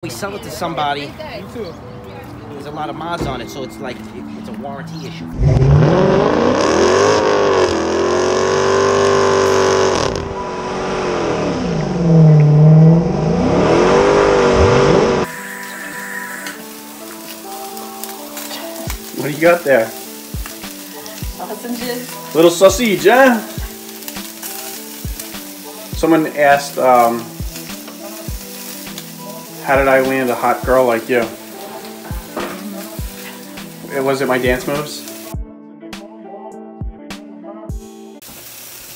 We sell it to somebody. There's a lot of mods on it, so it's like it's a warranty issue. What do you got there? Sausages. Little sausage, huh? Someone asked, how did I land a hot girl like you? Was it my dance moves?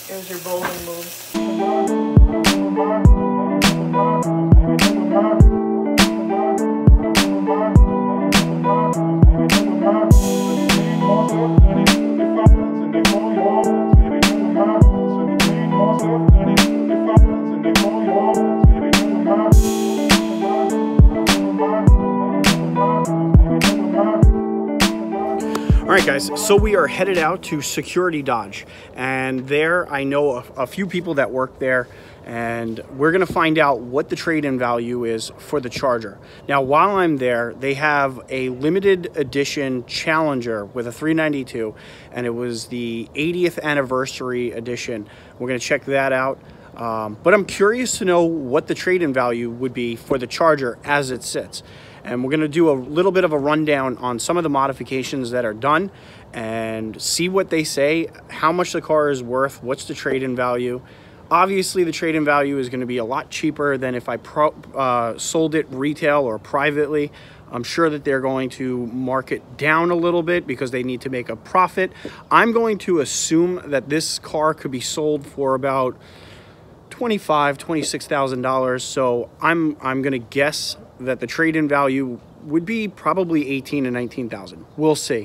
It was your bowling moves. Alright guys, so we are headed out to Security Dodge, and there I know a few people that work there, and we're going to find out what the trade-in value is for the Charger. Now while I'm there, they have a limited edition Challenger with a 392, and it was the 80th anniversary edition. We're going to check that out, but I'm curious to know what the trade-in value would be for the Charger as it sits. And we're going to do a little bit of a rundown on some of the modifications that are done and see what they say, how much the car is worth, what's the trade-in value. Obviously, the trade-in value is going to be a lot cheaper than if I sold it retail or privately. I'm sure that they're going to mark it down a little bit because they need to make a profit. I'm going to assume that this car could be sold for about $25,000, $26,000. So I'm going to guess that the trade-in value would be probably $18,000 to $19,000. We'll see.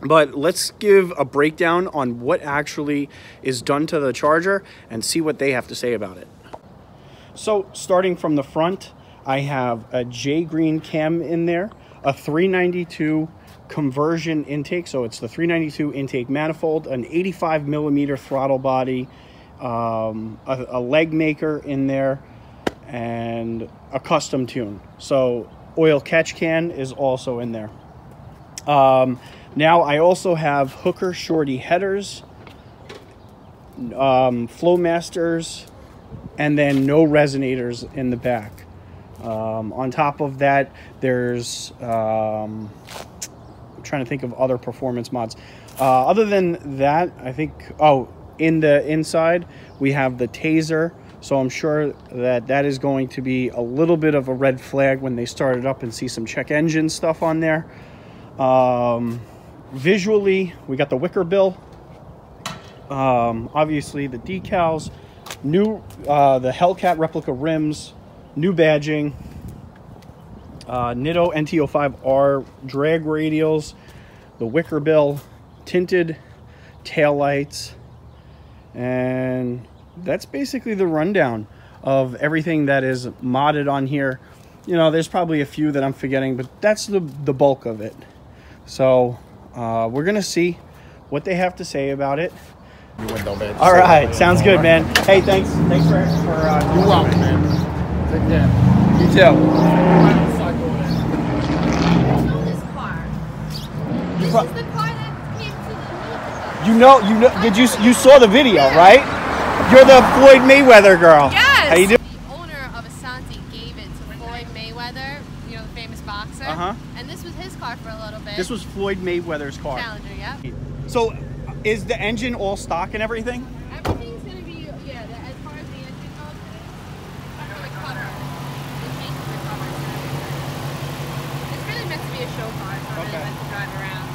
But let's give a breakdown on what actually is done to the Charger and see what they have to say about it. So starting from the front, I have a Greene Cam in there, a 392 conversion intake. So it's the 392 intake manifold, an 85 millimeter throttle body, a leg maker in there, and a custom tune. So oil catch can is also in there. Now I also have hooker shorty headers, flowmasters, and then no resonators in the back. On top of that, there's I'm trying to think of other performance mods. Other than that, I think, in the inside we have the tazer. So I'm sure that that is going to be a little bit of a red flag when they start it up and see some check engine stuff on there. Visually, we got the wicker bill. Obviously the decals, new the Hellcat replica rims, new badging, Nitto NT05R drag radials, the wicker bill, tinted taillights, and that's basically the rundown of everything that is modded on here. You know, there's probably a few that I'm forgetting, but that's the bulk of it. So we're gonna see what they have to say about it. You window, man. All right, sounds good, man. Hey, thanks for you're welcome, man. Take care. You too. This car. This is the car that came to the you saw the video, right? You're the Floyd Mayweather girl. Yes. How you doing? The owner of Asante gave it to Floyd Mayweather, you know, the famous boxer. And this was his car for a little bit. This was Floyd Mayweather's car. Challenger, yep. So, is the engine all stock and everything? Everything's gonna be, yeah. As far as the engine goes, it's really covered. The case is covered. It's really meant to be a show car. It's not really meant to drive around.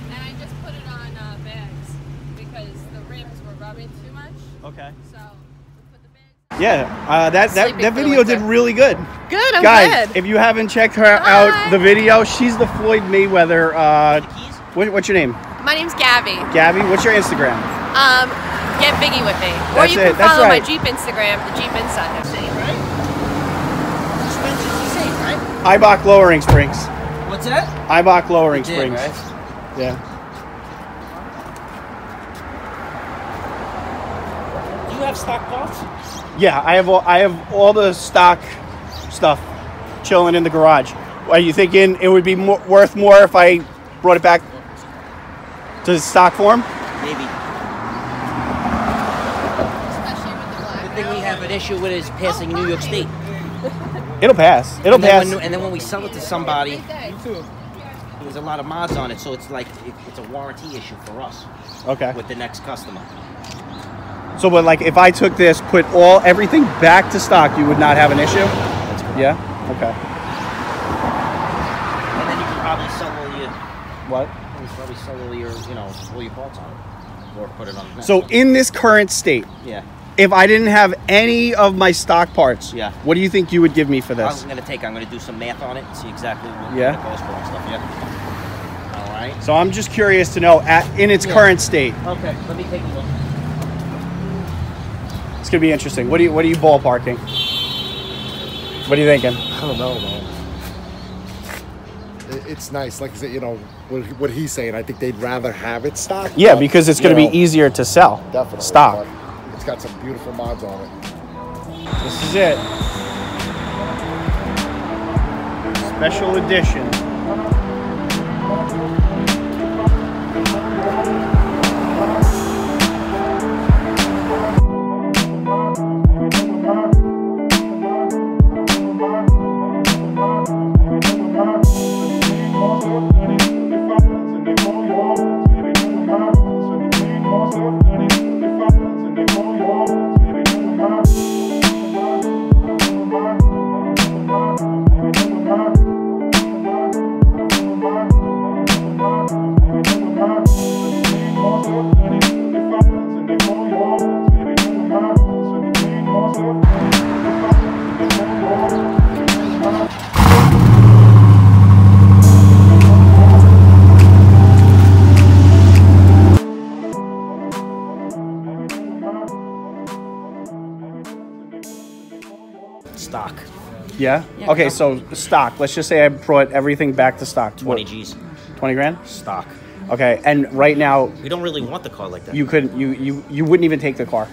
And I just put it on bags because the rims were rubbing too much. Okay. So we put the bags. Yeah, that video did really good. Good, I'm Guys, good. if you haven't checked her out the video, she's the Floyd Mayweather. What's your name? My name's Gabby. Gabby, what's your Instagram? Get Biggie with me. Or That's you it, can that's follow my right. Jeep Instagram, the Jeep Insider. Ibach Lowering Springs. What's that? Ibach Lowering You did, Springs. right? Yeah. Do you have stock parts? Yeah, I have all the stock stuff chilling in the garage. Are you thinking it would be worth more if I brought it back to stock form? Maybe. Especially with the black. The thing we have an issue with is passing New York State. It'll pass. It'll pass. And then when we sell it to somebody, Great day. there's a lot of mods on it, so it's like it's a warranty issue for us Okay. with the next customer. So, but like, if I took this, put everything back to stock, you would not have an issue? That's correct. Yeah? Okay. And then you can probably sell all your, What? you can probably sell all your, all your parts on it, or put it on. The So, in this current state, yeah, if I didn't have any of my stock parts, Yeah. what do you think you would give me for this? I'm gonna do some math on it and see exactly what Yeah. it goes for and stuff. Yeah. All right. So, I'm just curious to know, in its current state, Okay. Let me take a look. it's gonna be interesting. What are you ballparking? What are you thinking? I don't know, man. It's nice. Like I said, what he's saying, I think they'd rather have it stock. Yeah, but, because it's gonna be easier to sell. Definitely. Stock. But it's got some beautiful mods on it. This is it. Special edition. Stock. Yeah? Yeah, Okay, yeah. so stock. Let's just say I brought everything back to stock. 20 What, G's. 20 grand? Stock. Okay, and right now We don't really want the car like that. you couldn't you wouldn't even take the car.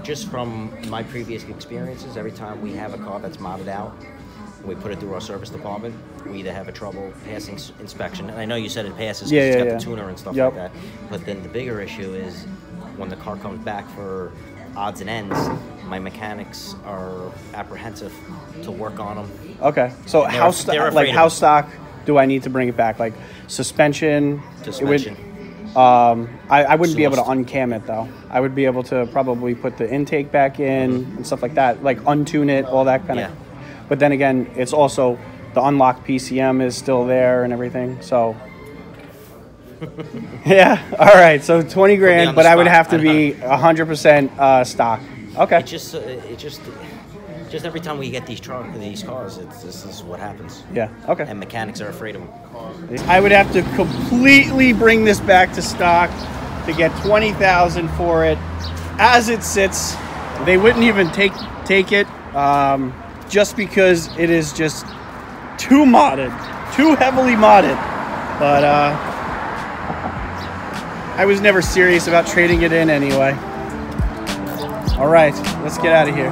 Just from my previous experiences, every time we have a car that's modded out, we put it through our service department, we either have a trouble passing inspection, and I know you said it passes because Yeah, it's yeah, got yeah. the tuner and stuff Yep. like that, but then the bigger issue is when the car comes back for odds and ends, my mechanics are apprehensive to work on them. Okay. So They're- how they're like afraid how of it. stock do I need to bring it back? Like suspension? It would- Suspension. I wouldn't be able to Exhaust. uncam it though. I would be able to probably put the intake back in and stuff like that, like untune it, all that kind Yeah. of. But then again, it's also the unlocked PCM is still there and everything. So yeah, all right. So 20 on grand, the but I would spot. have to be 100% stock. Okay. It just every time we get these cars, this is what happens. Yeah. Okay. And mechanics are afraid of them. I would have to completely bring this back to stock to get 20,000 for it. As it sits, they wouldn't even take it just because it is just too modded, too heavily modded. But I was never serious about trading it in anyway. All right, let's get out of here.